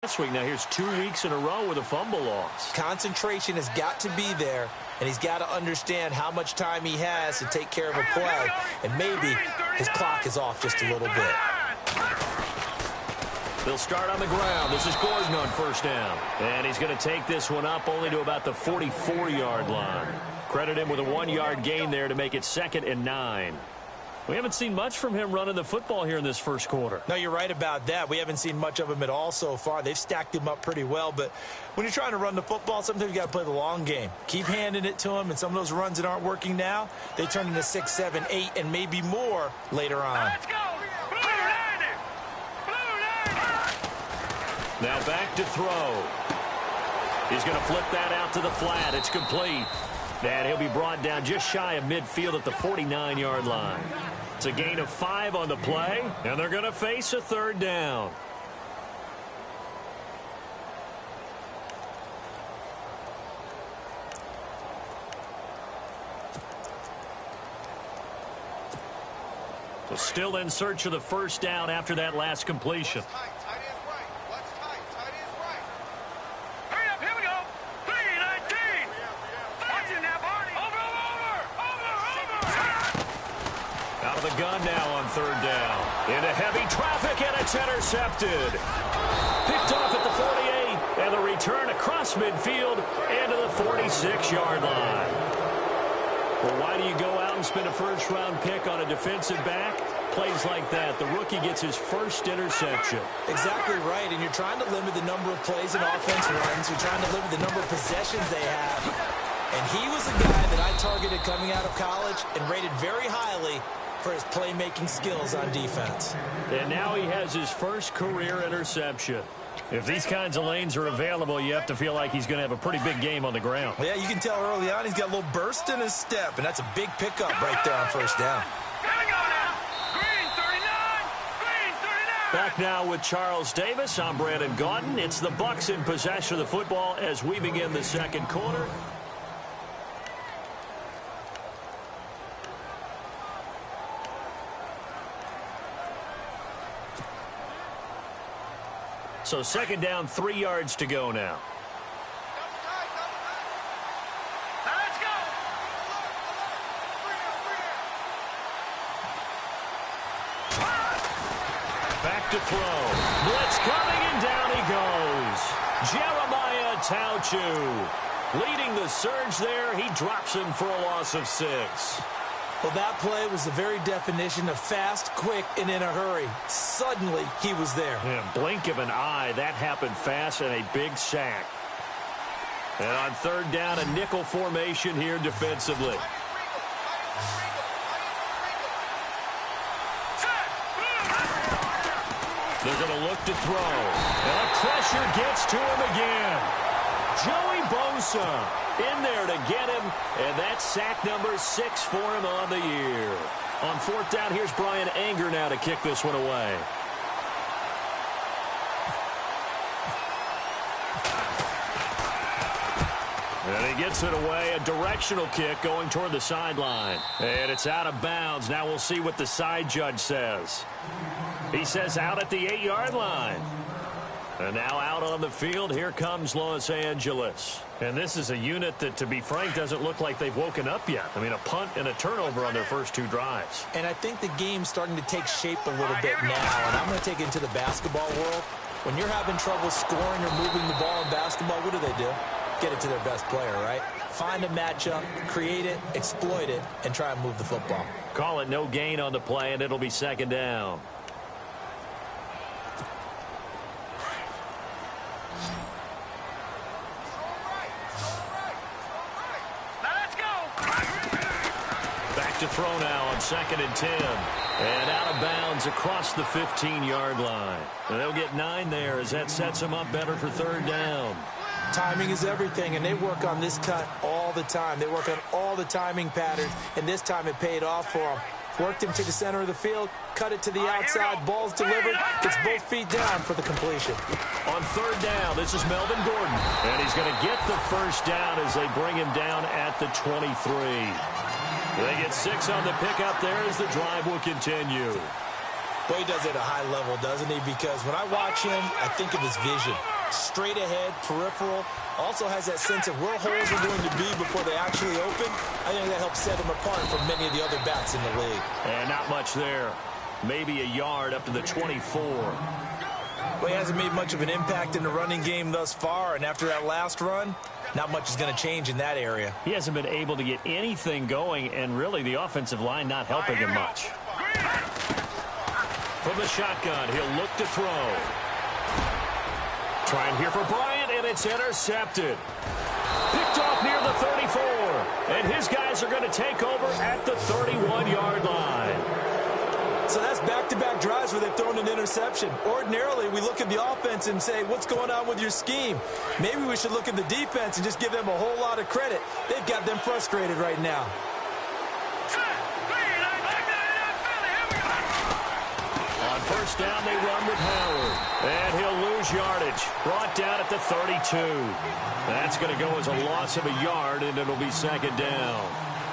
This week. Now here's 2 weeks in a row with a fumble loss. Concentration has got to be there, and he's got to understand how much time he has to take care of a play, and maybe his clock is off just a little bit. They'll start on the ground. This is Gordon on first down. And he's going to take this one up only to about the 44-yard line. Credit him with a 1-yard gain there to make it 2nd and 9. We haven't seen much from him running the football here in this first quarter. No, you're right about that. We haven't seen much of him at all so far. They've stacked him up pretty well, but when you're trying to run the football, sometimes you got to play the long game. Keep handing it to him, and some of those runs that aren't working now, they turn into 6, 7, 8, and maybe more later on. Let's go! Blue Lightning! Blue Lightning! Now back to throw. He's going to flip that out to the flat. It's complete. And he'll be brought down just shy of midfield at the 49-yard line. It's a gain of 5 on the play, and they're going to face a 3rd down. So still in search of the first down after that last completion. Gun now on 3rd down. Into heavy traffic, and it's intercepted. Picked off at the 48, and the return across midfield and to the 46-yard line. Well, why do you go out and spend a first-round pick on a defensive back? Plays like that. The rookie gets his first interception. Exactly right, and you're trying to limit the number of plays and offense runs. You're trying to limit the number of possessions they have. And he was a guy that I targeted coming out of college and rated very highly for his playmaking skills on defense. And now he has his first career interception. If these kinds of lanes are available, you have to feel like he's going to have a pretty big game on the ground. Yeah, you can tell early on he's got a little burst in his step, and that's a big pickup right there on first down. Back now with Charles Davis. I'm Brandon Gaudin. It's the Bucs in possession of the football as we begin the second quarter. So 2nd down, 3 yards to go now. Let's go! Back to throw. Blitz coming, and down he goes. Jeremiah Tauchu leading the surge there. He drops him for a loss of 6. Well, that play was the very definition of fast, quick, and in a hurry. Suddenly, he was there. Yeah, blink of an eye. That happened fast and a big sack. And on 3rd down, a nickel formation here defensively. They're going to look to throw. And pressure gets to him again. Joey Bosa in there to get him, and that's sack number 6 for him on the year. On 4th down, here's Brian Anger now to kick this one away. And he gets it away, a directional kick going toward the sideline. And it's out of bounds. Now we'll see what the side judge says. He says out at the 8-yard line. And now out on the field, here comes Los Angeles. And this is a unit that, to be frank, doesn't look like they've woken up yet. I mean, a punt and a turnover on their first 2 drives. And I think the game's starting to take shape a little bit now. And I'm going to take it into the basketball world. When you're having trouble scoring or moving the ball in basketball, what do? Get it to their best player, right? Find a matchup, create it, exploit it, and try and move the football. Call it no gain on the play, and it'll be 2nd down. To throw now on 2nd and 10. And out of bounds across the 15-yard line. And they'll get 9 there as that sets them up better for 3rd down. Timing is everything, and they work on this cut all the time. They work on all the timing patterns, and this time it paid off for them. Worked him to the center of the field, cut it to the outside, ball's delivered, gets both feet down for the completion. On 3rd down, this is Melvin Gordon. And he's going to get the first down as they bring him down at the 23. They get 6 on the pickup there as the drive will continue. Well, he does it at a high level, doesn't he? Because when I watch him, I think of his vision. Straight ahead, peripheral. Also has that sense of where holes are going to be before they actually open. I think that helps set him apart from many of the other backs in the league. And not much there. Maybe a yard up to the 24. Well, he hasn't made much of an impact in the running game thus far, and after that last run, not much is going to change in that area. He hasn't been able to get anything going, and really the offensive line not helping him much. From the shotgun, he'll look to throw. Trying here for Bryant, and it's intercepted. Picked off near the 34, and his guys are going to take over at the 31-yard line. So that's back-to-back drives where they've thrown an interception. Ordinarily, we look at the offense and say, what's going on with your scheme? Maybe we should look at the defense and just give them a whole lot of credit. They've got them frustrated right now. On first down, they run with Howard. And he'll lose yardage. Brought down at the 32. That's going to go as a loss of a yard, and it'll be second down.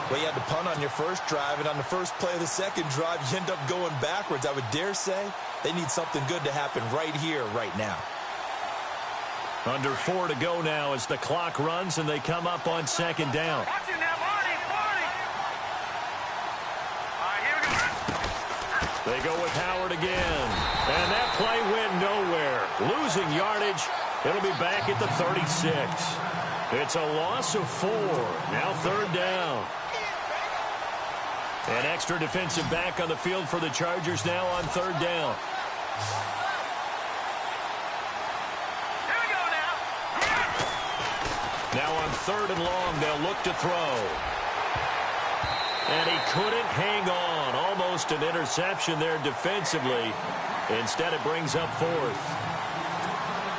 Well, you had to punt on your first drive, and on the first play of the second drive, you end up going backwards. I would dare say they need something good to happen right here, right now. Under 4 to go now as the clock runs, and they come up on second down. Watch it now, Marty. All right, here we go. They go with Howard again. And that play went nowhere. Losing yardage. It'll be back at the 36. It's a loss of 4. Now third down. An extra defensive back on the field for the Chargers now on third down. Here we go now. Now on third and long, they'll look to throw. And he couldn't hang on. Almost an interception there defensively. Instead, it brings up fourth.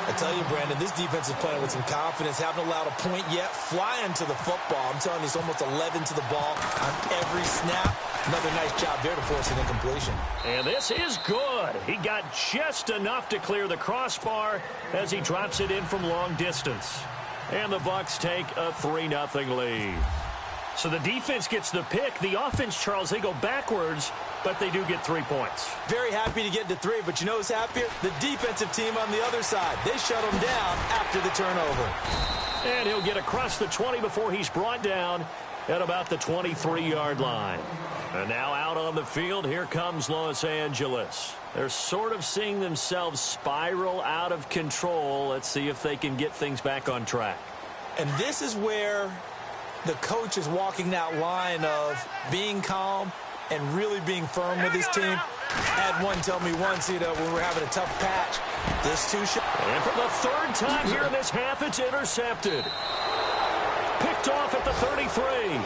I tell you, Brandon, this defense is playing with some confidence. Haven't allowed a point yet. Flying to the football. I'm telling you, it's almost 11 to the ball on every snap. Another nice job there to force an incompletion. And this is good. He got just enough to clear the crossbar as he drops it in from long distance. And the Bucs take a 3-0 lead. So the defense gets the pick. The offense, Charles, they go backwards, but they do get 3 points. Very happy to get to 3, but you know who's happier? The defensive team on the other side. They shut them down after the turnover. And he'll get across the 20 before he's brought down at about the 23-yard line. And now out on the field, here comes Los Angeles. They're sort of seeing themselves spiral out of control. Let's see if they can get things back on track. And this is where the coach is walking that line of being calm and really being firm with his team. Had one tell me once, when we're having a tough patch, this too should. And for the third time here in this half, it's intercepted. Picked off at the 33.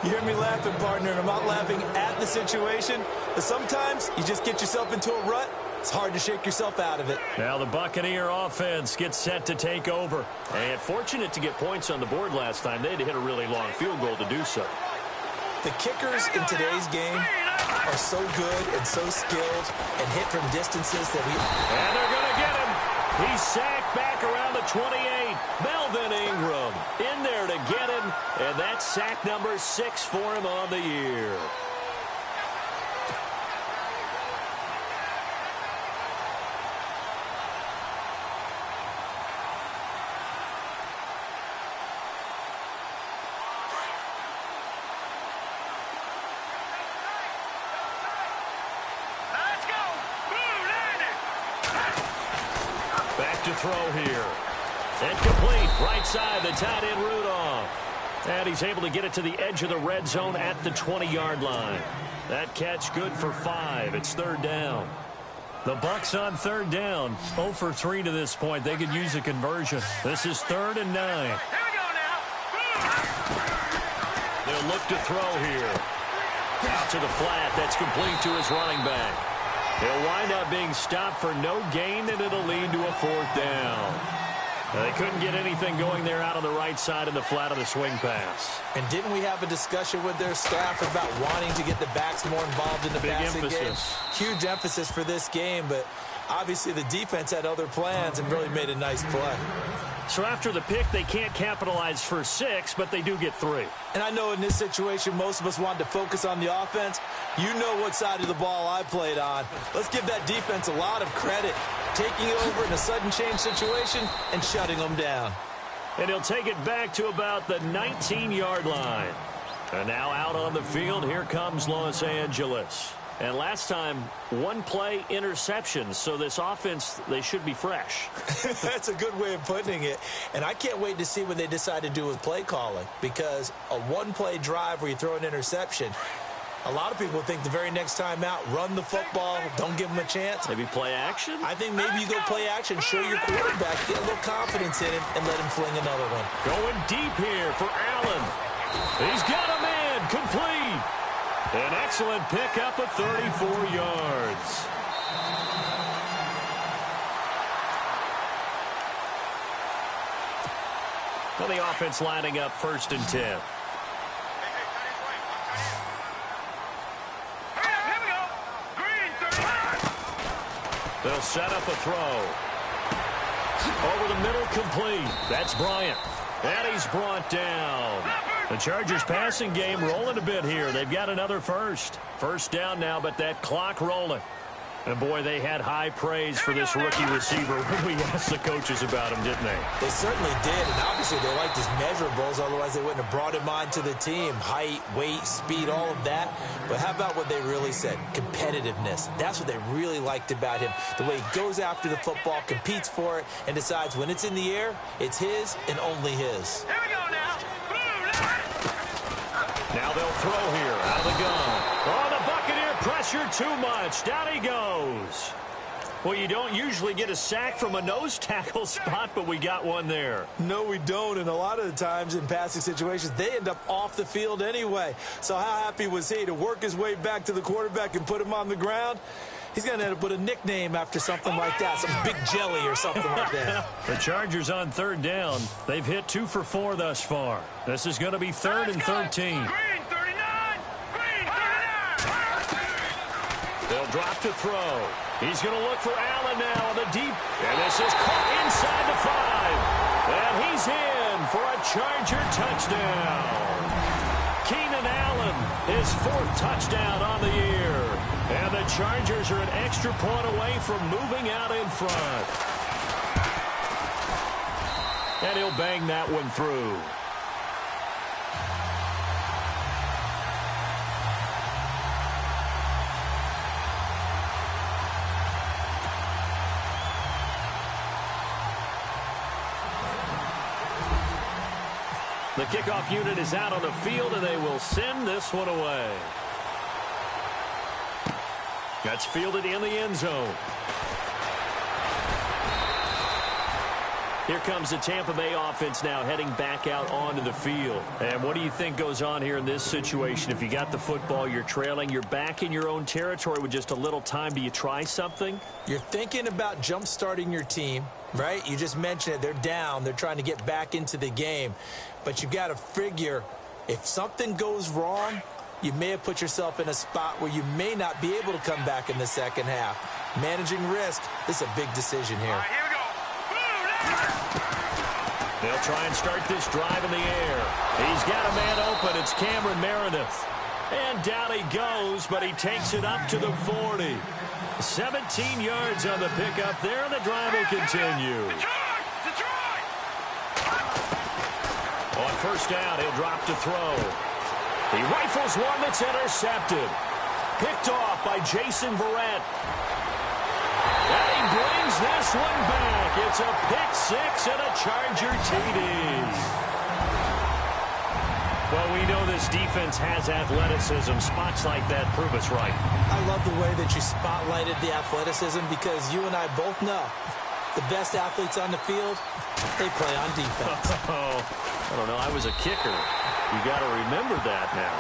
You hear me laughing, partner, and I'm not laughing at the situation. But sometimes you just get yourself into a rut. It's hard to shake yourself out of it. Now the Buccaneer offense gets set to take over. And fortunate to get points on the board last time. They had to hit a really long field goal to do so. The kickers in today's game are so good and so skilled and hit from distances that we... And they're going to get him. He's sacked back around the 28. Melvin Ingram in there to get him. And that's sack number 6 for him on the year. To throw here. And complete. Right side, the tight end Rudolph. And he's able to get it to the edge of the red zone at the 20-yard line. That catch good for 5. It's third down. The Bucs on third down. 0 for 3 to this point. They could use a conversion. This is 3rd and 9. Here we go now. They'll look to throw here. Out to the flat. That's complete to his running back. He'll wind up being stopped for no gain, and it'll lead to a 4th down. They couldn't get anything going there out on the right side of the flat of the swing pass. And didn't we have a discussion with their staff about wanting to get the backs more involved in the passing game? Huge emphasis for this game, but obviously the defense had other plans and really made a nice play. So after the pick, they can't capitalize for 6, but they do get 3. And I know in this situation, most of us wanted to focus on the offense. You know what side of the ball I played on. Let's give that defense a lot of credit, taking over in a sudden change situation and shutting them down. And he'll take it back to about the 19-yard line. And now out on the field, here comes Los Angeles. And last time, 1 play interception. So this offense, they should be fresh. That's a good way of putting it. And I can't wait to see what they decide to do with play calling. Because a 1-play drive where you throw an interception, a lot of people think the very next time out, run the football, don't give them a chance. Maybe play action? I think maybe you go play action, show your quarterback, get a little confidence in him, and let him fling another one. Going deep here for Allen. He's got a man, complete. An excellent pickup of 34 yards. Well, the offense lining up 1st and 10. They'll set up a throw. Over the middle, complete. That's Bryant. And he's brought down. The Chargers passing game rolling a bit here. They've got another first. First down now, but that clock rolling. And, boy, they had high praise for this rookie receiver when we asked the coaches about him, didn't they? They certainly did, and obviously they liked his measurables. Otherwise, they wouldn't have brought him on to the team. Height, weight, speed, all of that. But how about what they really said? Competitiveness. That's what they really liked about him. The way he goes after the football, competes for it, and decides when it's in the air, it's his and only his. Here we go now. Now they'll throw here out of the gun. Oh, the Buccaneer pressure too much. Down he goes. Well, you don't usually get a sack from a nose tackle spot, but we got one there. No, we don't, and a lot of the times in passing situations, they end up off the field anyway. So how happy was he to work his way back to the quarterback and put him on the ground? He's going to end up with a nickname after something like that, some big jelly or something like that. The Chargers on 3rd down. They've hit 2 for 4 thus far. This is going to be 3rd and 13. Green 39. Green 39. They'll drop to throw. He's going to look for Allen now on the deep. And this is caught inside the 5. And he's in for a Charger touchdown. Keenan Allen, his 4th touchdown on the year. And the Chargers are an extra point away from moving out in front. And he'll bang that one through. The kickoff unit is out on the field, and they will send this one away. That's fielded in the end zone. Here comes the Tampa Bay offense now heading back out onto the field. And what do you think goes on here in this situation? If you got the football, you're trailing, you're back in your own territory with just a little time. Do you try something? You're thinking about jump-starting your team, right? You just mentioned it. They're down. They're trying to get back into the game. But you've got to figure if something goes wrong, you may have put yourself in a spot where you may not be able to come back in the second half. Managing risk, this is a big decision here. All right, here we go. They'll try and start this drive in the air. He's got a man open. It's Cameron Meredith. And down he goes, but he takes it up to the 40. 17 yards on the pickup there, and the drive will continue. Detroit! On 1st down, he'll drop to throw. He rifles one that's intercepted. Picked off by Jason Verrett. And he brings this one back. It's a pick-6 and a Charger TD. Well, we know this defense has athleticism. Spots like that prove us right. I love the way that you spotlighted the athleticism because you and I both know the best athletes on the field, they play on defense. Oh, I don't know. I was a kicker. You got to remember that now.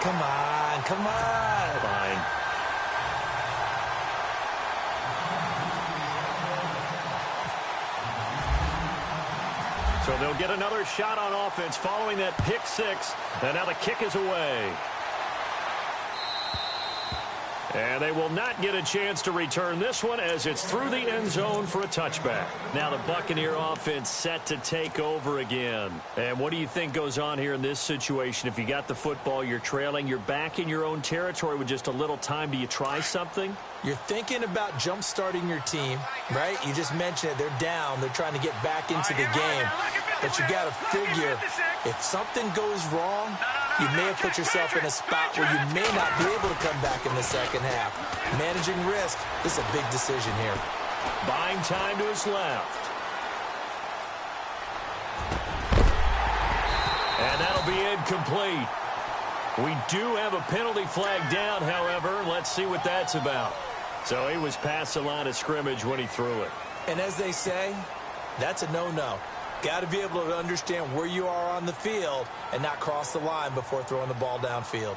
Come on, come on. Fine. So they'll get another shot on offense following that pick 6. And now the kick is away. And they will not get a chance to return this one as it's through the end zone for a touchback. Now the Buccaneer offense set to take over again. And what do you think goes on here in this situation? If you got the football, you're trailing, you're back in your own territory with just a little time. Do you try something? You're thinking about jump-starting your team, right? You just mentioned it. They're down. They're trying to get back into the game. But you got to figure, if something goes wrong, you may have put yourself in a spot where you may not be able to come back in the second half. Managing risk, this is a big decision here. Buying time to his left. And that'll be incomplete. We do have a penalty flag down, however. Let's see what that's about. So he was past the line of scrimmage when he threw it. And as they say, that's a no-no. Got to be able to understand where you are on the field and not cross the line before throwing the ball downfield.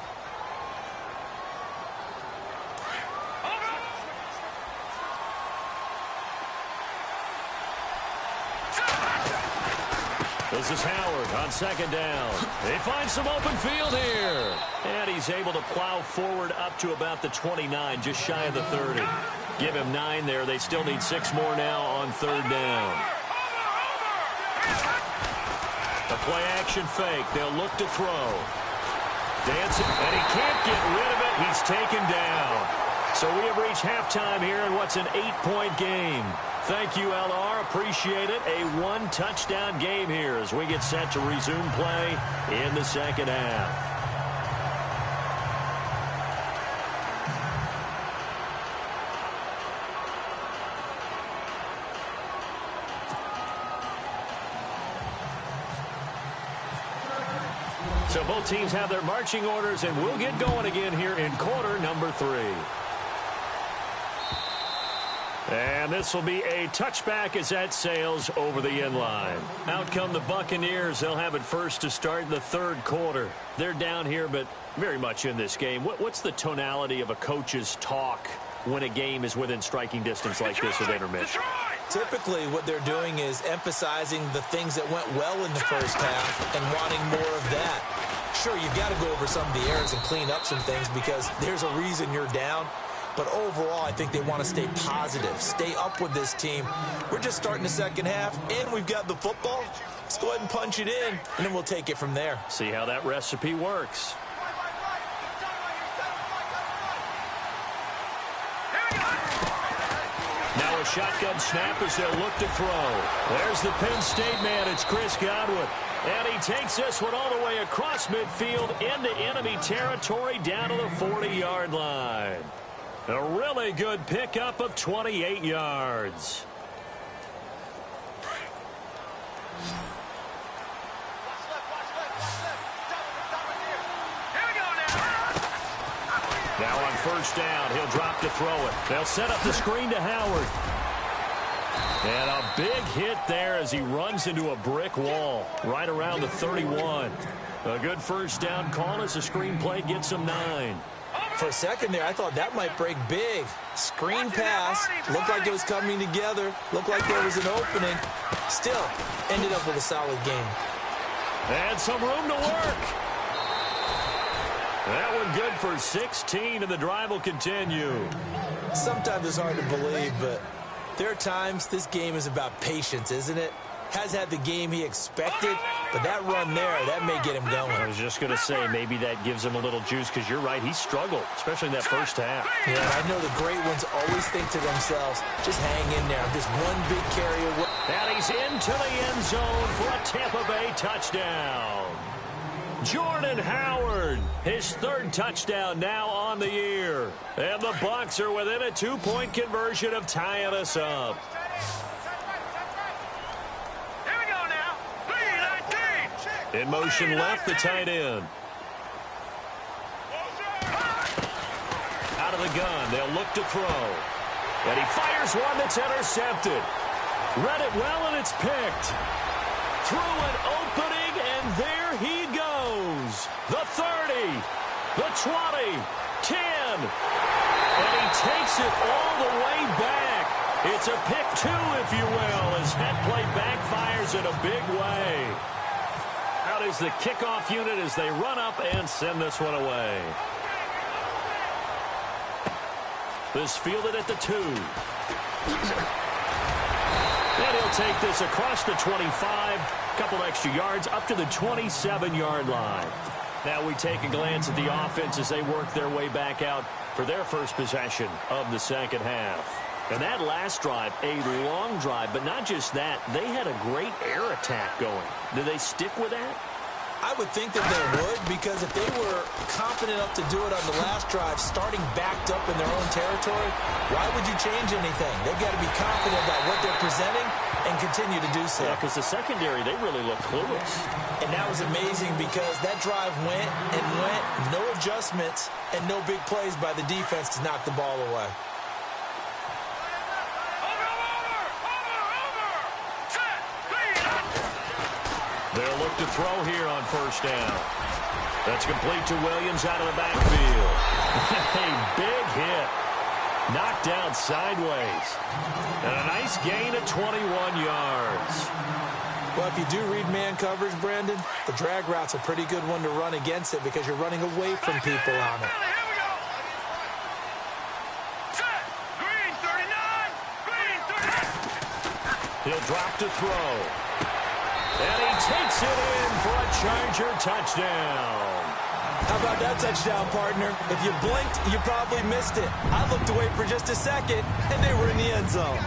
This is Howard on second down. They find some open field here. And he's able to plow forward up to about the 29, just shy of the 30. Give him 9 there. They still need 6 more now on third down. The play-action fake. They'll look to throw. Dancing, and he can't get rid of it. He's taken down. So we have reached halftime here in what's an 8-point game. Thank you, LR. Appreciate it. A 1-touchdown game here as we get set to resume play in the second half. So both teams have their marching orders, and we'll get going again here in quarter number 3. And this will be a touchback as that sails over the end line. Out come the Buccaneers. They'll have it first to start the third quarter. They're down here, but very much in this game. What's the tonality of a coach's talk when a game is within striking distance like this at intermission? Typically, what they're doing is emphasizing the things that went well in the first half and wanting more of that. Sure, you've got to go over some of the errors and clean up some things because there's a reason you're down. But overall, I think they want to stay positive, stay up with this team. We're just starting the second half, and we've got the football. Let's go ahead and punch it in, and then we'll take it from there. See how that recipe works. Now a shotgun snap as they'll look to throw. There's the Penn State man. It's Chris Godwin. And he takes this one all the way across midfield into enemy territory down to the 40-yard line. A really good pickup of 28 yards. Now on first down, he'll drop to throw it. They'll set up the screen to Howard. And a big hit there as he runs into a brick wall right around the 31. A good first down call as the screen play gets him 9. For a second there, I thought that might break big. Screen pass. Looked like it was coming together. Looked like there was an opening. Still, ended up with a solid game. And some room to work. That one good for 16, and the drive will continue. Sometimes it's hard to believe, but there are times this game is about patience, isn't it? Has had the game he expected, but that run there, that may get him going. I was just going to say, maybe that gives him a little juice, because you're right, he struggled, especially in that first half. Yeah, I know the great ones always think to themselves, just hang in there, just one big carry away. And he's into the end zone for a Tampa Bay touchdown. Jordan Howard, his 3rd touchdown now on the year. And the Bucs are within a 2-point conversion of tying us up. In motion left, the tight end. Out of the gun, they'll look to throw. And he fires one that's intercepted. Read it well, and it's picked. Through an opening, and there he goes. The 30, the 20, 10. And he takes it all the way back. It's a pick 2, if you will, as that play backfires in a big way. Out is the kickoff unit as they run up and send this one away. This fielded at the 2. And he'll take this across the 25, a couple extra yards, up to the 27-yard line. Now we take a glance at the offense as they work their way back out for their first possession of the second half. And that last drive, a long drive, but not just that. They had a great air attack going. Do they stick with that? I would think that they would, because if they were confident enough to do it on the last drive, starting backed up in their own territory, why would you change anything? They've got to be confident about what they're presenting and continue to do so. Yeah, because the secondary, they really look clueless. And that was amazing because that drive went and went, no adjustments, and no big plays by the defense to knock the ball away. They'll look to throw here on first down. That's complete to Williams out of the backfield. A big hit. Knocked down sideways. And a nice gain of 21 yards. Well, if you do read man coverage, Brandon, the drag route's a pretty good one to run against it because you're running away from people on it. He'll drop to throw. And he takes it in for a Charger touchdown. How about that touchdown, partner? If you blinked, you probably missed it. I looked away for just a second, and they were in the end zone.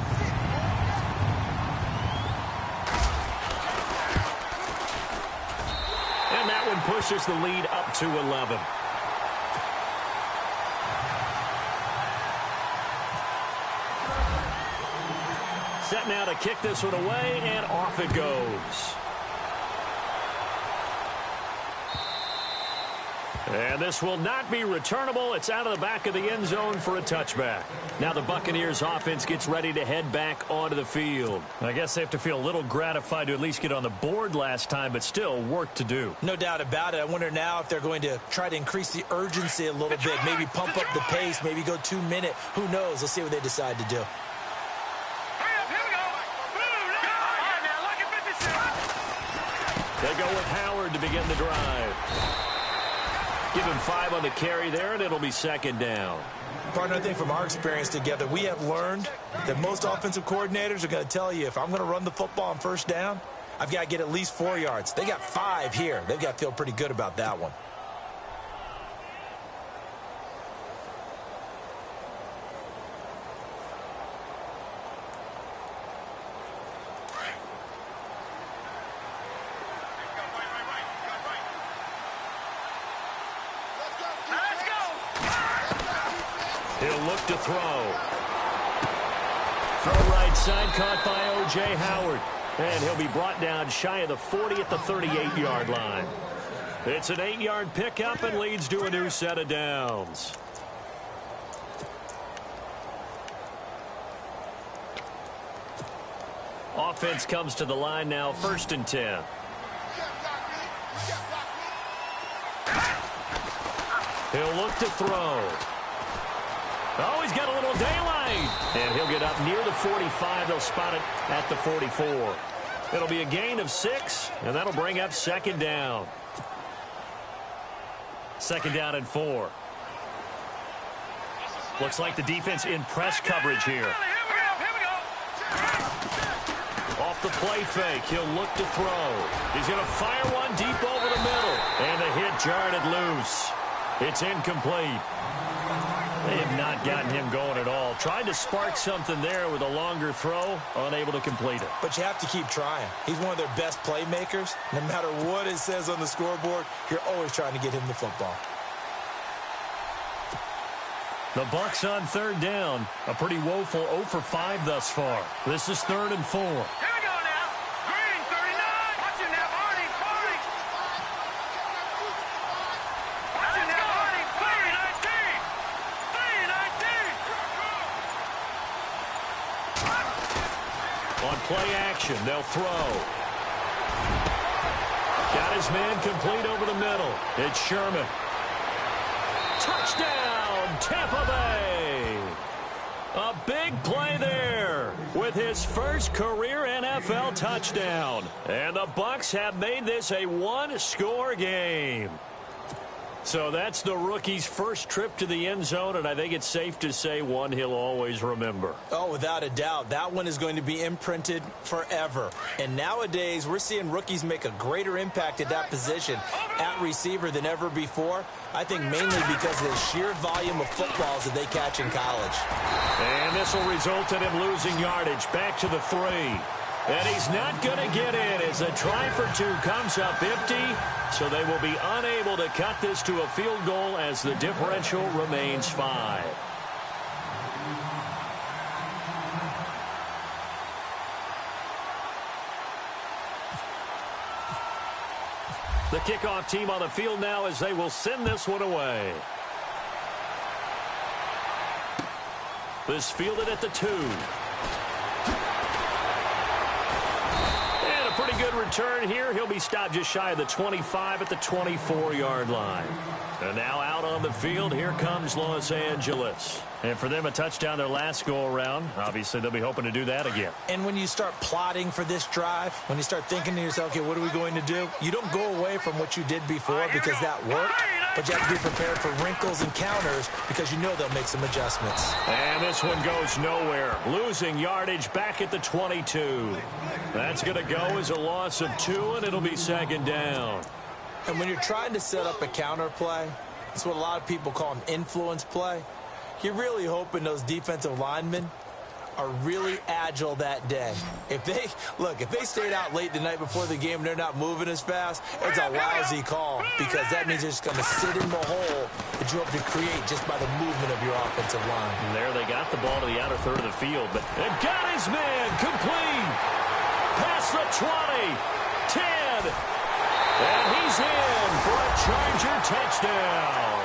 And that one pushes the lead up to 11. Set now to kick this one away, and off it goes. And this will not be returnable. It's out of the back of the end zone for a touchback. Now the Buccaneers offense gets ready to head back onto the field. I guess they have to feel a little gratified to at least get on the board last time, but still work to do. No doubt about it. I wonder now if they're going to try to increase the urgency a little bit, maybe pump up the pace, maybe go 2 minute. Who knows? Let's see what they decide to do. They go with Howard to begin the drive. Give him 5 on the carry there, and it'll be second down. Partner, I think from our experience together, we have learned that most offensive coordinators are going to tell you, if I'm going to run the football on first down, I've got to get at least 4 yards. They got 5 here. They've got to feel pretty good about that one. He'll look to throw. Throw right side, caught by O.J. Howard. And he'll be brought down shy of the 40 at the 38-yard line. It's an 8-yard pickup and leads to a new set of downs. Offense comes to the line now, 1st and 10. He'll look to throw. Oh, he's got a little daylight. And he'll get up near the 45. They'll spot it at the 44. It'll be a gain of 6, and that'll bring up second down. Second down and 4. Looks like the defense in press coverage here. Off the play fake, he'll look to throw. He's going to fire one deep over the middle. And the hit jarred it loose. It's incomplete. They have not gotten him going at all. Tried to spark something there with a longer throw, unable to complete it. But you have to keep trying. He's one of their best playmakers. No matter what it says on the scoreboard, you're always trying to get him the football. The Bucs on 3rd down. A pretty woeful 0 for 5 thus far. This is 3rd and 4. Here we go now. Green, 39. Watching that, Hardy. Hardy. Watching that, Hardy. 3-19. 3-19. On play action, they'll throw. Got his man complete over the middle. It's Sherman. Touchdown, Tampa Bay. A big play there with his first career NFL touchdown. And the Bucs have made this a 1-score game. So that's the rookie's first trip to the end zone, and I think it's safe to say one he'll always remember. Oh, without a doubt. That one is going to be imprinted forever. And nowadays, we're seeing rookies make a greater impact at that position at receiver than ever before. I think mainly because of the sheer volume of footballs that they catch in college. And this will result in him losing yardage. Back to the 3. And he's not going to get in as the try for 2 comes up empty. So they will be unable to cut this to a field goal as the differential remains 5. The kickoff team on the field now as they will send this one away. This fielded at the 2. Pretty good return here. He'll be stopped just shy of the 25 at the 24-yard line. And now out on the field, here comes Los Angeles. And for them, a touchdown their last go-around. Obviously, they'll be hoping to do that again. And when you start plotting for this drive, when you start thinking to yourself, okay, what are we going to do? You don't go away from what you did before because that worked. But you have to be prepared for wrinkles and counters because you know they'll make some adjustments. And this one goes nowhere. Losing yardage back at the 22. That's going to go as a loss of 2, and it'll be second down. And when you're trying to set up a counter play, it's what a lot of people call an influence play. You're really hoping those defensive linemen are really agile that day. If they stayed out late the night before the game and they're not moving as fast, it's a lousy call because that means they're just going to sit in the hole that you hope to create just by the movement of your offensive line. And there they got the ball to the outer third of the field, but it got his man complete. Past the 20, 10, and he's in for a Charger touchdown.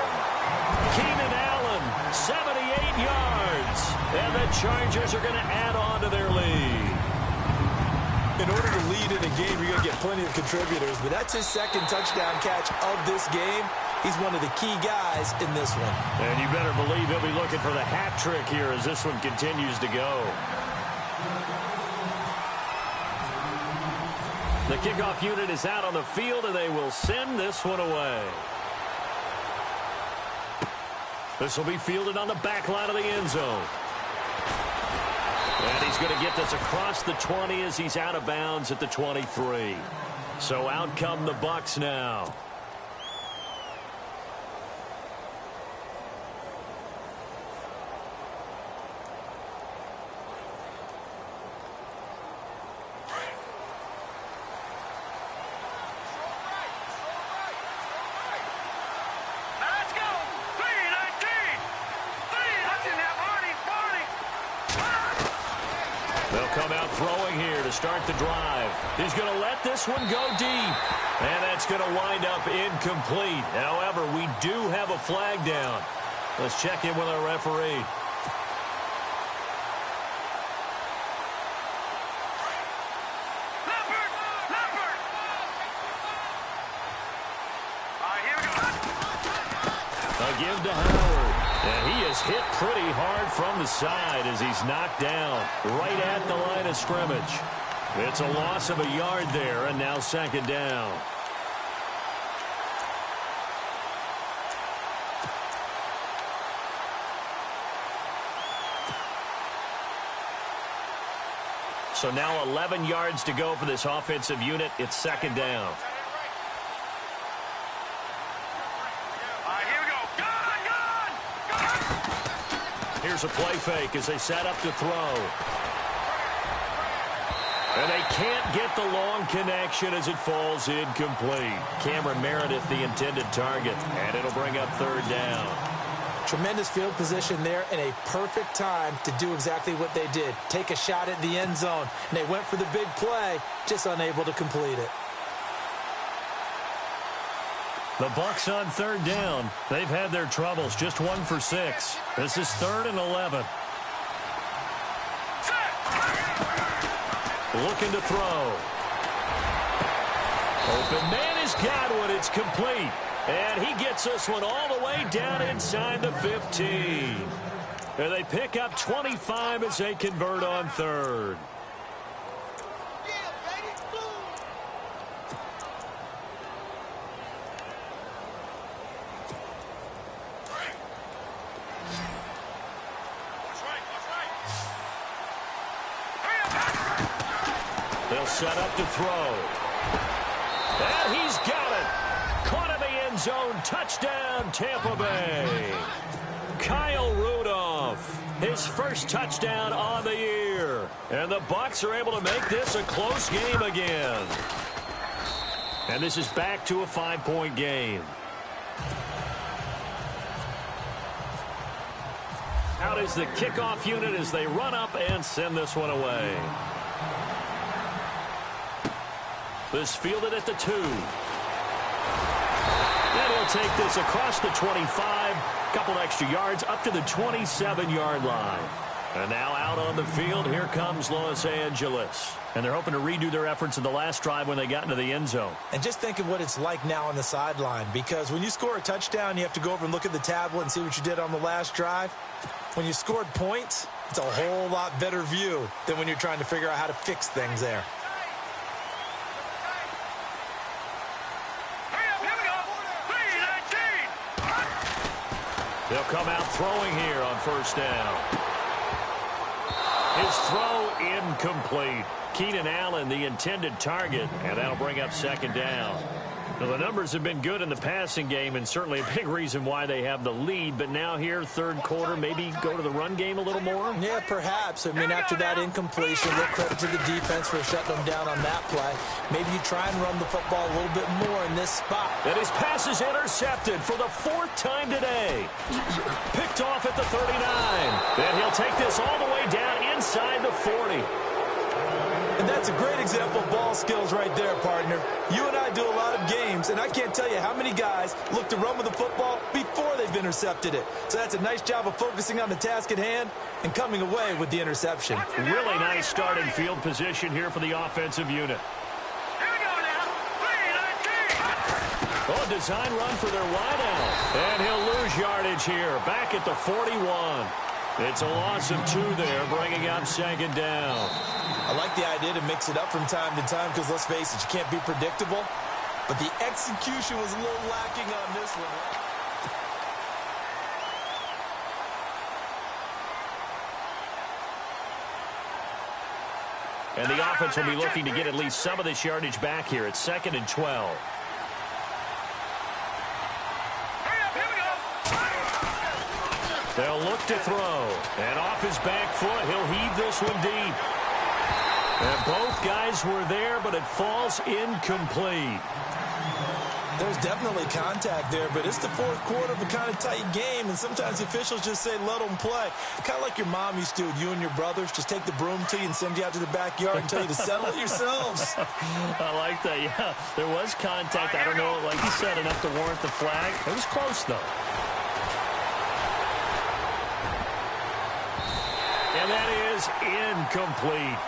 Keenan Allen, 78 yards. And the Chargers are going to add on to their lead. In order to lead in a game, you're going to get plenty of contributors, but that's his second touchdown catch of this game. He's one of the key guys in this one. And you better believe he'll be looking for the hat trick here as this one continues to go. The kickoff unit is out on the field, and they will send this one away. This will be fielded on the back line of the end zone. And he's going to get this across the 20 as he's out of bounds at the 23. So out come the Bucs now. Come out throwing here to start the drive. He's going to let this one go deep. And that's going to wind up incomplete. However, we do have a flag down. Let's check in with our referee. A give to Howard. And he is hit pretty hard from the side as he's knocked down right at the line of scrimmage. It's a loss of a yard there, and now second down. So now 11 yards to go for this offensive unit. It's second down. Here's a play fake as they set up to throw. And they can't get the long connection as it falls incomplete. Cameron Meredith, the intended target, and it'll bring up third down. Tremendous field position there and a perfect time to do exactly what they did. Take a shot at the end zone. And they went for the big play, just unable to complete it. The Bucs on third down. They've had their troubles, just 1 for 6. This is 3rd and 11. Looking to throw. Open man has got one. It's complete. And he gets this one all the way down inside the 15. And they pick up 25 as they convert on third. set up to throw. And he's got it. Caught in the end zone. Touchdown, Tampa Bay. Kyle Rudolph, his first touchdown on the year. And the Bucs are able to make this a close game again. And this is back to a 5-point game. Out is the kickoff unit as they run up and send this one away. This fielded at the 2. And he'll take this across the 25. Couple extra yards up to the 27-yard line. And now out on the field, here comes Los Angeles. And they're hoping to redo their efforts in the last drive when they got into the end zone. And just think of what it's like now on the sideline, because when you score a touchdown, you have to go over and look at the tablet and see what you did on the last drive. When you scored points, it's a whole lot better view than when you're trying to figure out how to fix things there. They'll come out throwing here on first down. His throw incomplete. Keenan Allen, the intended target, and that'll bring up second down. Now, the numbers have been good in the passing game, and certainly a big reason why they have the lead. But now here, third quarter, maybe go to the run game a little more? Yeah, perhaps. I mean, after that incompletion, a little credit to the defense for shutting them down on that play. Maybe you try and run the football a little bit more in this spot. And his pass is intercepted for the 4th time today. Picked off at the 39. And he'll take this all the way down inside the 40. And that's a great example of ball skills right there, partner. You and I do a lot of games, and I can't tell you how many guys look to run with the football before they've intercepted it. So that's a nice job of focusing on the task at hand and coming away with the interception. Really nice starting field position here for the offensive unit. Oh, a design run for their wideout. And he'll lose yardage here, back at the 41. It's a loss of 2 there, bringing up second down. I like the idea to mix it up from time to time because, let's face it, you can't be predictable. But the execution was a little lacking on this one. And the offense will be looking to get at least some of this yardage back here. It's 2nd and 12. They'll look to throw. And off his back foot, he'll heave this one deep. And both guys were there, but it falls incomplete. There's definitely contact there, but it's the 4th quarter of a kind of tight game, and sometimes the officials just say, let them play. Kind of like your mom used to do with you and your brothers. Just take the broom to you and send you out to the backyard and tell you to settle it yourselves. I like that, yeah. There was contact. I don't know, like you said, enough to warrant the flag. It was close, though. And that is incomplete.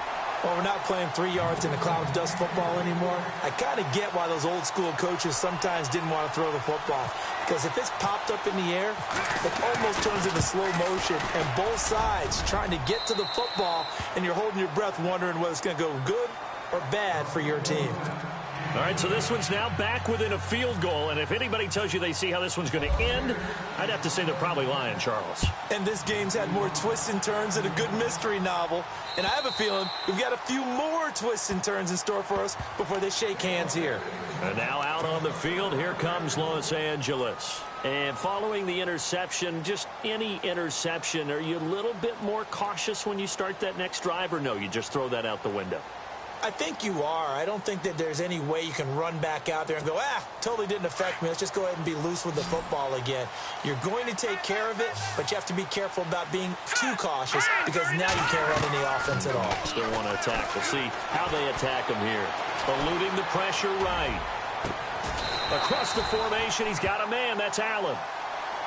Well, we're not playing 3 yards in a cloud of dust football anymore. I kind of get why those old school coaches sometimes didn't want to throw the football. Because if it's popped up in the air, it almost turns into slow motion. And both sides trying to get to the football, and you're holding your breath wondering whether it's going to go good or bad for your team. All right, so this one's now back within a field goal. And if anybody tells you they see how this one's going to end, I'd have to say they're probably lying, Charles. And this game's had more twists and turns than a good mystery novel. And I have a feeling we've got a few more twists and turns in store for us before they shake hands here. And now out on the field, here comes Los Angeles. And following the interception, just any interception, are you a little bit more cautious when you start that next drive, or no, you just throw that out the window? I think you are. I don't think that there's any way you can run back out there and go, totally didn't affect me. Let's just go ahead and be loose with the football again. You're going to take care of it, but you have to be careful about being too cautious because now you can't run any offense at all. Still want to attack. We'll see how they attack him here. Eluding the pressure right. Across the formation, he's got a man. That's Allen.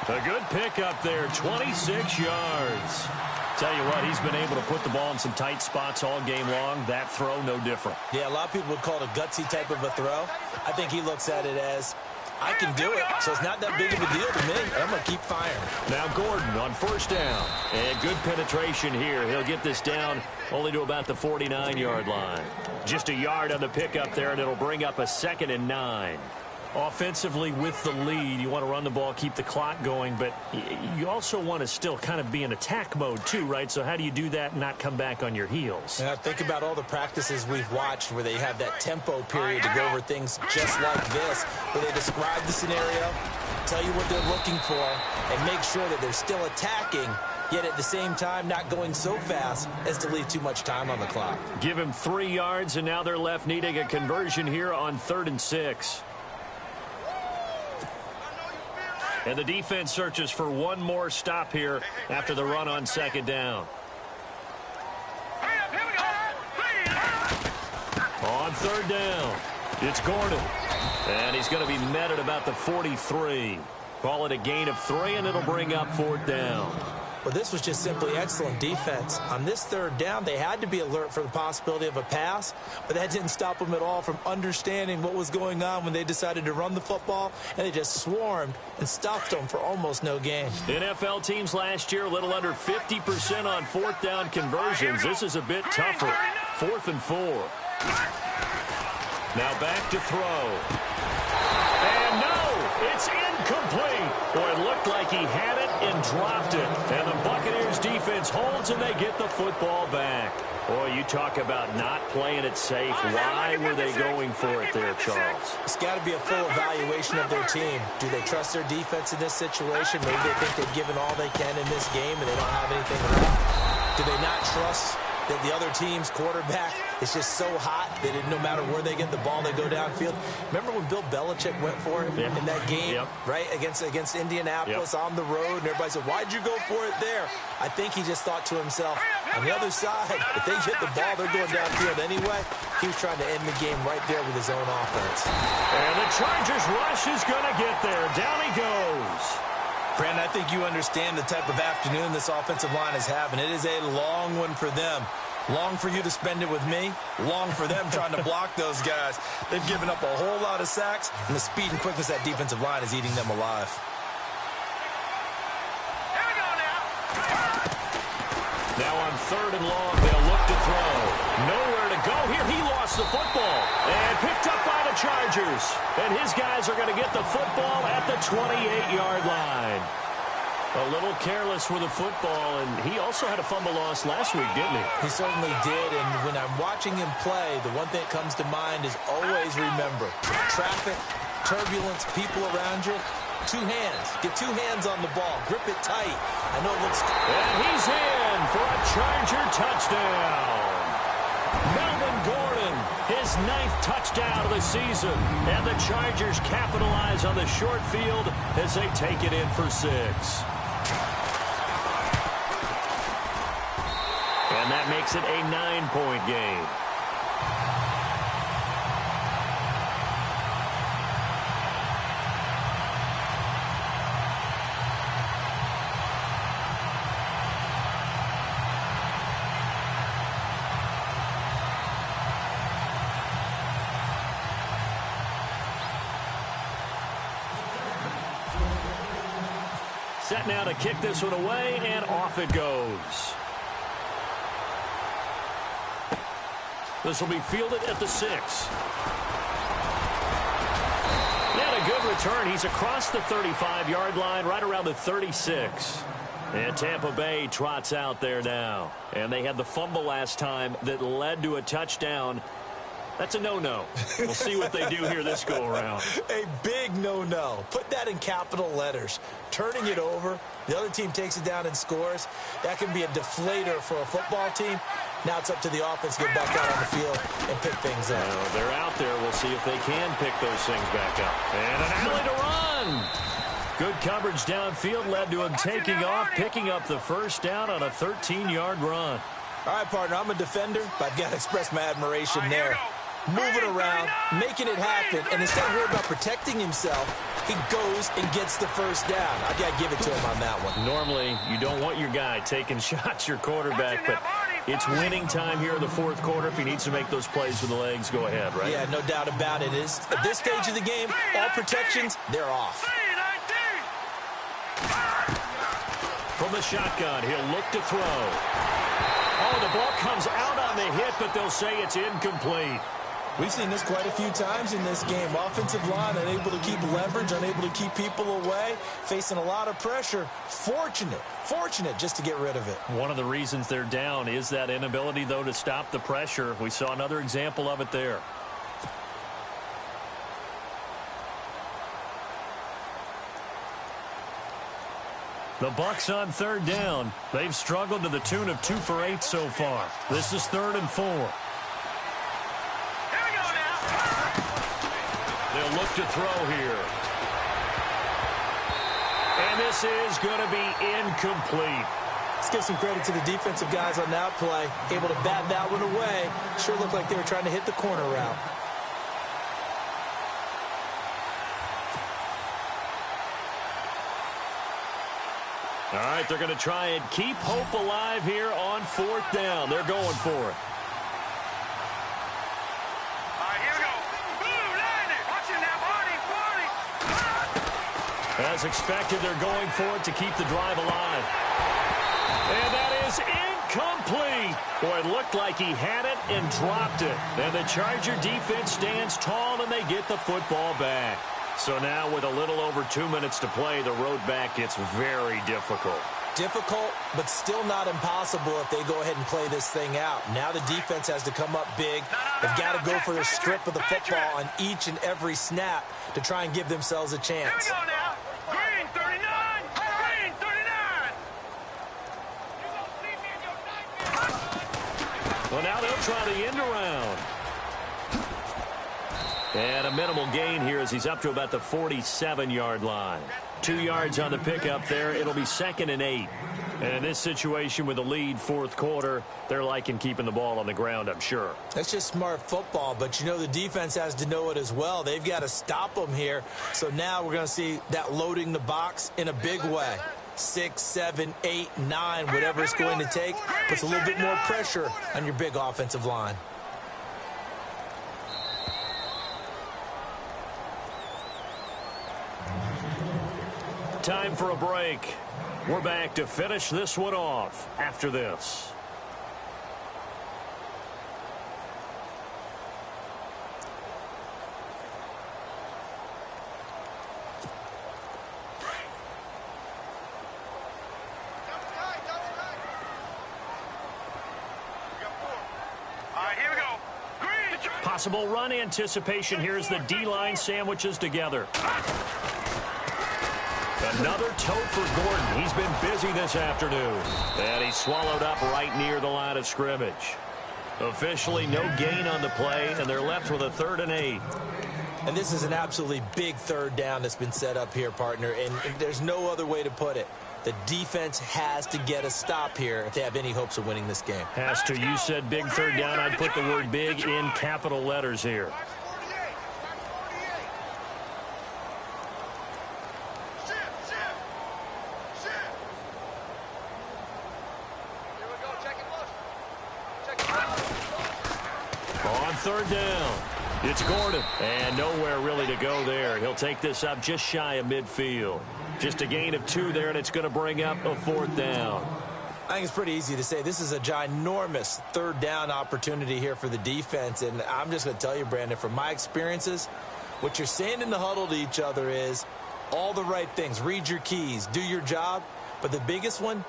A good pickup there, 26 yards. Tell you what, he's been able to put the ball in some tight spots all game long. That throw, no different. Yeah, a lot of people would call it a gutsy type of a throw. I think he looks at it as, I can do it, so it's not that big of a deal to me. I'm going to keep firing. Now Gordon on first down. And good penetration here. He'll get this down only to about the 49-yard line. Just a yard on the pickup there, and it'll bring up a 2nd and 9. Offensively with the lead, you want to run the ball, keep the clock going, but you also want to still kind of be in attack mode too, right? So how do you do that and not come back on your heels? Yeah, think about all the practices we've watched where they have that tempo period to go over things just like this, where they describe the scenario, tell you what they're looking for, and make sure that they're still attacking, yet at the same time not going so fast as to leave too much time on the clock. Give him 3 yards, and now they're left needing a conversion here on 3rd and 6. And the defense searches for one more stop here after the run on 2nd down. On 3rd down, it's Gordon. And he's going to be met at about the 43. Call it a gain of 3, and it'll bring up 4th down. Well, this was just simply excellent defense. On this 3rd down, they had to be alert for the possibility of a pass, but that didn't stop them at all from understanding what was going on when they decided to run the football, and they just swarmed and stuffed them for almost no gain. NFL teams last year a little under 50% on 4th down conversions. This is a bit tougher. 4th and 4. Now back to throw. And no, it's incomplete. Boy, it looked like he had it and dropped it. And the Buccaneers defense holds, and they get the football back. Boy, you talk about not playing it safe. Why were they going for it there, Charles? It's got to be a full evaluation of their team. Do they trust their defense in this situation? Maybe they think they've given all they can in this game and they don't have anything left. Do they not trust that the other team's quarterback is just so hot that no matter where they get the ball, they go downfield? Remember when Bill Belichick went for it in that game, right, against Indianapolis on the road, and everybody said, why'd you go for it there? I think he just thought to himself, on the other side, if they get the ball, they're going downfield anyway. He was trying to end the game right there with his own offense. And the Chargers rush is going to get there. Down he goes. Brandon, I think you understand the type of afternoon this offensive line is having. It is a long one for them. Long for you to spend it with me. Long for them trying to block those guys. They've given up a whole lot of sacks, and the speed and quickness of that defensive line is eating them alive. Here we go now. Now on 3rd and long, they'll look to throw. Nowhere to go here. He lost the football and picked up by the Chargers. And his guys are going to get the football at the 28-yard line. A little careless with the football, and he also had a fumble loss last week, didn't he? He certainly did, and when I'm watching him play, the one thing that comes to mind is always remember, traffic, turbulence, people around you, 2 hands. Get 2 hands on the ball. Grip it tight. I know it looks... And he's in for a Charger touchdown. Melvin Gordon, his 9th touchdown of the season. And the Chargers capitalize on the short field as they take it in for 6. And that makes it a 9-point game. Set now to kick this one away, and off it goes. This will be fielded at the 6. And a good return. He's across the 35-yard line, right around the 36. And Tampa Bay trots out there now. And they had the fumble last time that led to a touchdown. That's a no-no. We'll see what they do here this go-around. A big no-no. Put that in capital letters. Turning it over, the other team takes it down and scores. That can be a deflator for a football team. Now it's up to the offense to get back out on the field and pick things up. Well, they're out there. We'll see if they can pick those things back up. And an alley to run. Good coverage downfield led to him taking off, picking up the first down on a 13-yard run. All right, partner, I'm a defender, but I've got to express my admiration there. Moving around, making it happen, and instead of worrying about protecting himself, he goes and gets the first down. I got to give it to him on that one. Normally, you don't want your guy taking shots, your quarterback, but it's winning time here in the 4th quarter. If he needs to make those plays with the legs, go ahead, right? Yeah, no doubt about it. At this stage of the game, all protections, they're off. From the shotgun, he'll look to throw. Oh, the ball comes out on the hit, but they'll say it's incomplete. We've seen this quite a few times in this game. Offensive line unable to keep leverage, unable to keep people away, facing a lot of pressure. Fortunate just to get rid of it. One of the reasons they're down is that inability, though, to stop the pressure. We saw another example of it there. The Bucs on third down. They've struggled to the tune of 2 for 8 so far. This is 3rd and 4. They'll look to throw here. And this is going to be incomplete. Let's give some credit to the defensive guys on that play. Able to bat that one away. Sure looked like they were trying to hit the corner route. All right, they're going to try and keep hope alive here on 4th down. They're going for it. As expected, they're going for it to keep the drive alive. And that is incomplete. Boy, it looked like he had it and dropped it. And the Charger defense stands tall, and they get the football back. So now with a little over 2 minutes to play, the road back gets very difficult. Difficult, but still not impossible if they go ahead and play this thing out. Now the defense has to come up big. They've got to go for the strip of the football on each and every snap to try and give themselves a chance. Here we go now. Green 39. Green 39. Well, now they'll try the end around. And a minimal gain here as he's up to about the 47-yard line. 2 yards on the pickup there. It'll be 2nd and 8. And in this situation with the lead 4th quarter, they're liking keeping the ball on the ground, I'm sure. That's just smart football, but you know the defense has to know it as well. They've got to stop them here. So now we're going to see that loading the box in a big way. 6, 7, 8, 9, whatever it's going to take, puts a little bit more pressure on your big offensive line. Time for a break. We're back to finish this one off after this. Possible run anticipation. Here's the D-line sandwiches together. Another toe for Gordon. He's been busy this afternoon. And he's swallowed up right near the line of scrimmage. Officially no gain on the play, and they're left with a 3rd and 8. And this is an absolutely big 3rd down that's been set up here, partner, and there's no other way to put it. The defense has to get a stop here if they have any hopes of winning this game. Has to. You said big 3rd down. I'd put the word big in capital letters here. On 3rd down, it's Gordon. And nowhere really to go there. He'll take this up just shy of midfield. Just a gain of 2 there, and it's going to bring up a 4th down. I think it's pretty easy to say this is a ginormous 3rd down opportunity here for the defense. And I'm just going to tell you, Brandon, from my experiences, what you're saying in the huddle to each other is all the right things. Read your keys, do your job. But the biggest one,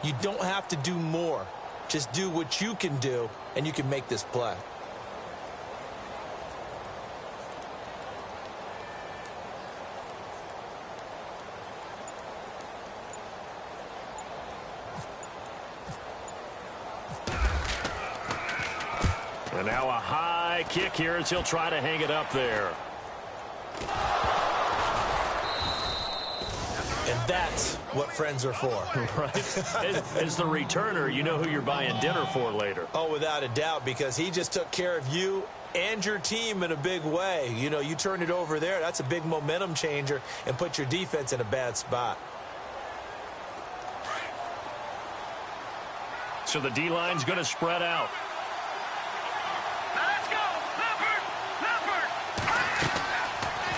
you don't have to do more. Just do what you can do, and you can make this play. And now a high kick here as he'll try to hang it up there. And that's what friends are for. Right? As the returner, you know who you're buying dinner for later. Oh, without a doubt, because he just took care of you and your team in a big way. You know, you turn it over there, that's a big momentum changer and put your defense in a bad spot. So the D-line's going to spread out.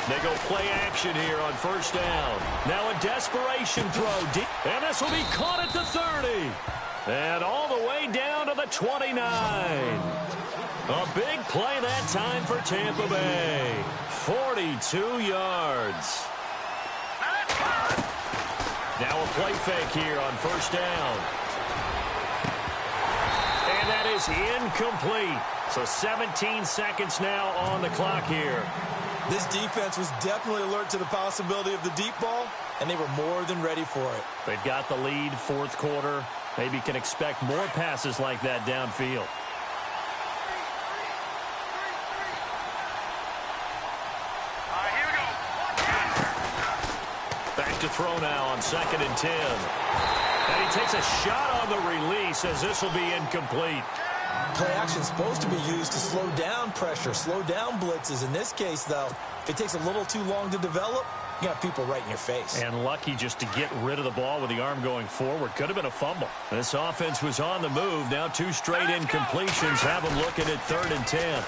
They go play action here on 1st down. Now a desperation throw deep. And this will be caught at the 30. And all the way down to the 29. A big play that time for Tampa Bay. 42 yards. Now a play fake here on first down. And that is incomplete. So 17 seconds now on the clock here. This defense was definitely alert to the possibility of the deep ball, and they were more than ready for it. They've got the lead, fourth quarter. Maybe can expect more passes like that downfield. Back to throw now on 2nd and 10. And he takes a shot on the release as this will be incomplete. Play action is supposed to be used to slow down pressure, slow down blitzes. In this case, though, if it takes a little too long to develop, you got people right in your face. And lucky just to get rid of the ball with the arm going forward. Could have been a fumble. This offense was on the move. Now 2 straight incompletions have them looking at 3rd and 10.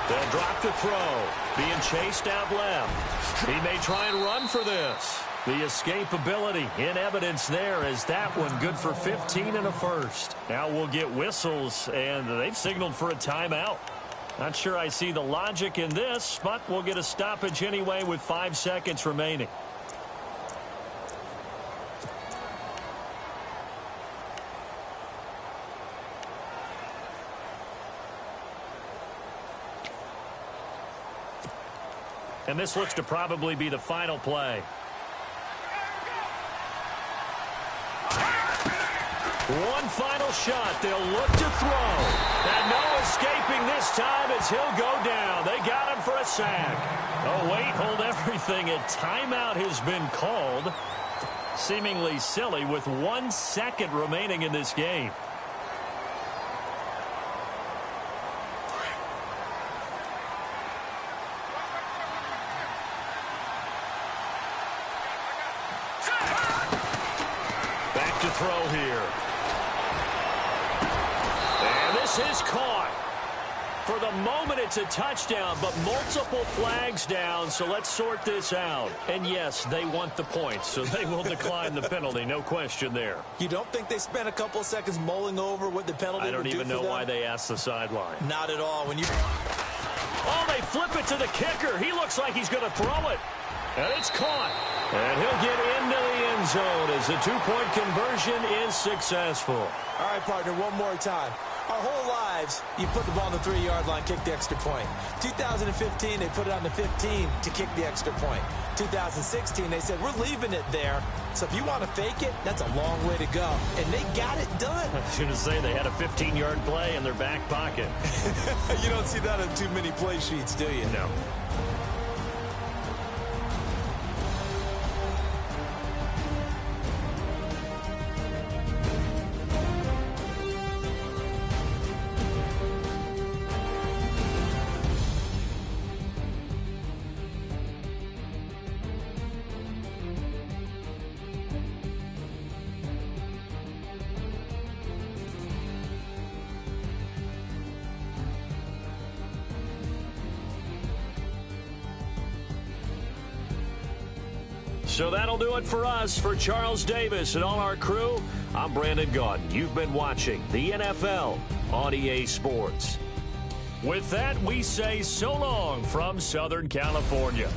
They'll drop to throw. Being chased out left. He may try and run for this. The escapability in evidence there as that one good for 15 and a first. Now we'll get whistles, and they've signaled for a timeout. Not sure I see the logic in this, but we'll get a stoppage anyway with 5 seconds remaining. And this looks to probably be the final play. One final shot. They'll look to throw. And no escaping this time as he'll go down. They got him for a sack. Oh, wait, hold everything. A timeout has been called. Seemingly silly with 1 second remaining in this game. Back to throw here. Is caught. For the moment, it's a touchdown, but multiple flags down, so let's sort this out. And yes, they want the points, so they will decline the penalty, no question there. You don't think they spent a couple of seconds mulling over what the penalty would do for them? I don't even know why they asked the sideline. Not at all. Oh, they flip it to the kicker. He looks like he's going to throw it. And it's caught. And he'll get into the end zone as the 2-point conversion is successful. All right, partner, one more time. Our whole lives, you put the ball on the 3-yard line, kick the extra point. 2015, they put it on the 15 to kick the extra point. 2016, they said, we're leaving it there. So if you want to fake it, that's a long way to go. And they got it done. I was going to say they had a 15-yard play in their back pocket. You don't see that on too many play sheets, do you? No. So that'll do it for us. For Charles Davis and all our crew, I'm Brandon Gaudin. You've been watching the NFL on EA Sports. With that, we say so long from Southern California.